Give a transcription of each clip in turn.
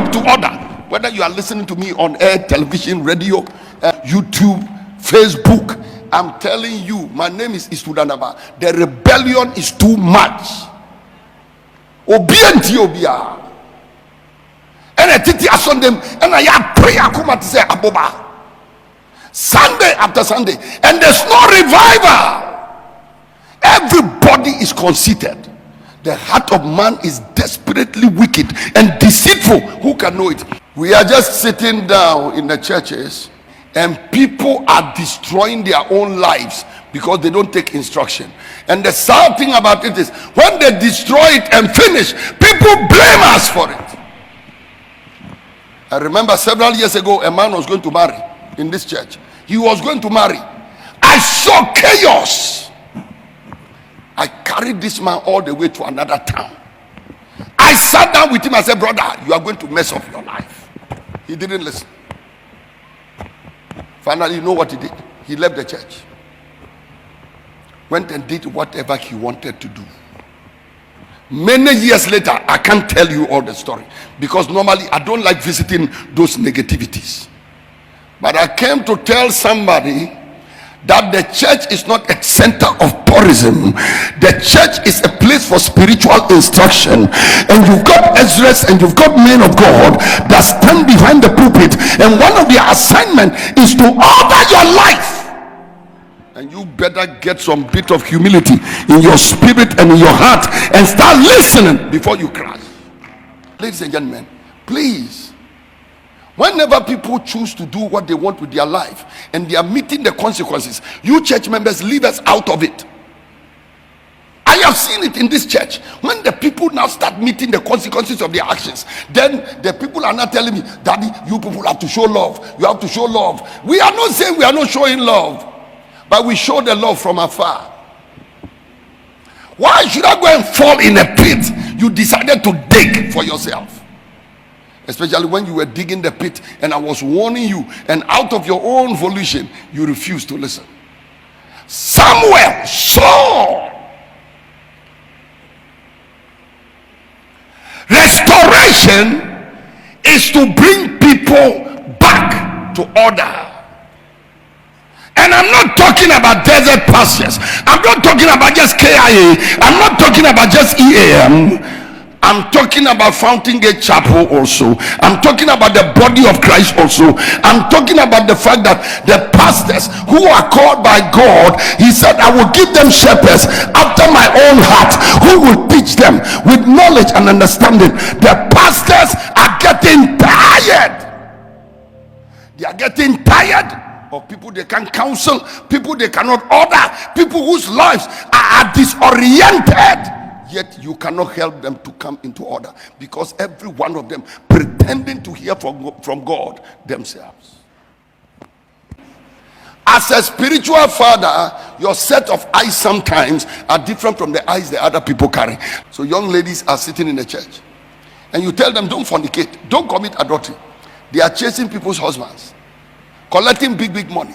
come to order. Whether you are listening to me on air, television, radio, YouTube, Facebook, I'm telling you, my name is Istudanaba. The rebellion is too much. Obedience, obia. And I titi asondem, and I have prayer come to say aboba. Sunday after Sunday, and there's no revival. Everybody is conceited. The heart of man is desperately wicked and deceitful. Who can know it? We are just sitting down in the churches, and people are destroying their own lives because they don't take instruction. And the sad thing about it is, when they destroy it and finish, people blame us for it. I remember several years ago, a man was going to marry in this church. He was going to marry. I saw chaos. I carried this man all the way to another town. I sat down with him and said, brother, you are going to mess up your life. He didn't listen. Finally, you know what he did? He left the church. Went and did whatever he wanted to do. Many years later, I can't tell you all the story, because normally I don't like visiting those negativities. But I came to tell somebody that the church is not a center of tourism. The church is a place for spiritual instruction, and you've got Ezras and you've got men of God that stand behind the pulpit, and one of their assignment is to order your life. And you better get some bit of humility in your spirit and in your heart and start listening before you crash. Ladies and gentlemen, please, whenever people choose to do what they want with their life and they are meeting the consequences, you church members, leave us out of it. I have seen it in this church. When the people now start meeting the consequences of their actions, then the people are not telling me, Daddy, you people have to show love. You have to show love. We are not saying we are not showing love, but we show the love from afar. Why should I go and fall in a pit you decided to dig for yourself? Especially when you were digging the pit and I was warning you, and out of your own volition you refused to listen. Samuel saw. Restoration is to bring people back to order. And I'm not talking about desert pastures. I'm not talking about just KIA. I'm not talking about just EAM. I'm talking about Fountain Gate Chapel also. I'm talking about the body of Christ also. I'm talking about the fact that the pastors who are called by God, he said, I will give them shepherds after my own heart, who will teach them with knowledge and understanding. The pastors are getting tired. They are getting tired of people they can counsel, people they cannot order, people whose lives are disoriented. Yet you cannot help them to come into order, because every one of them pretending to hear from God themselves. As a spiritual father, your set of eyes sometimes are different from the eyes the other people carry. So young ladies are sitting in the church and you tell them, don't fornicate, don't commit adultery. They are chasing people's husbands, collecting big money.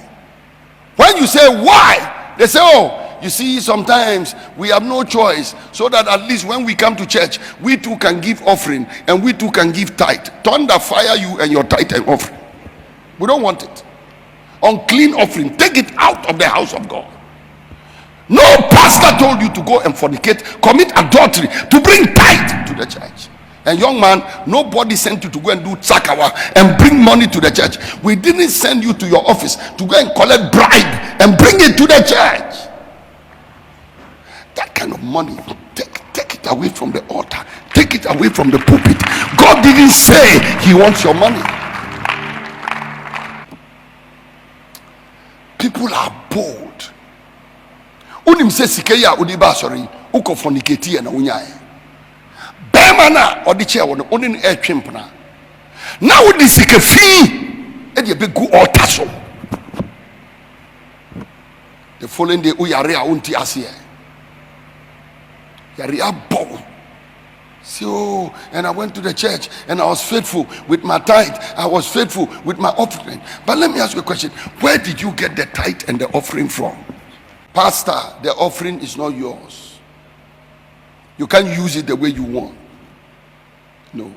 When you say why, they say, oh, you see, sometimes we have no choice, so that at least when we come to church, we too can give offering and we too can give tithe. Thunder fire you and your tithe and offering. We don't want it. Unclean offering, take it out of the house of God. No pastor told you to go and fornicate, commit adultery, to bring tithe to the church. And young man, nobody sent you to go and do tsakawa and bring money to the church. We didn't send you to your office to go and collect bribe and bring it to the church. That kind of money, take it away from the altar, take it away from the pulpit. God didn't say he wants your money. People are bold. Unim se sikeya udiba sorry, uko fornicate na unyaye. Bemana odiche wono onin e twempna. Na udi sike fi e de be gu altar so. The following day uyare a unti asiye. So, and I went to the church and I was faithful with my tithe. I was faithful with my offering. But let me ask you a question. Where did you get the tithe and the offering from? Pastor, the offering is not yours. You can't use it the way you want. No.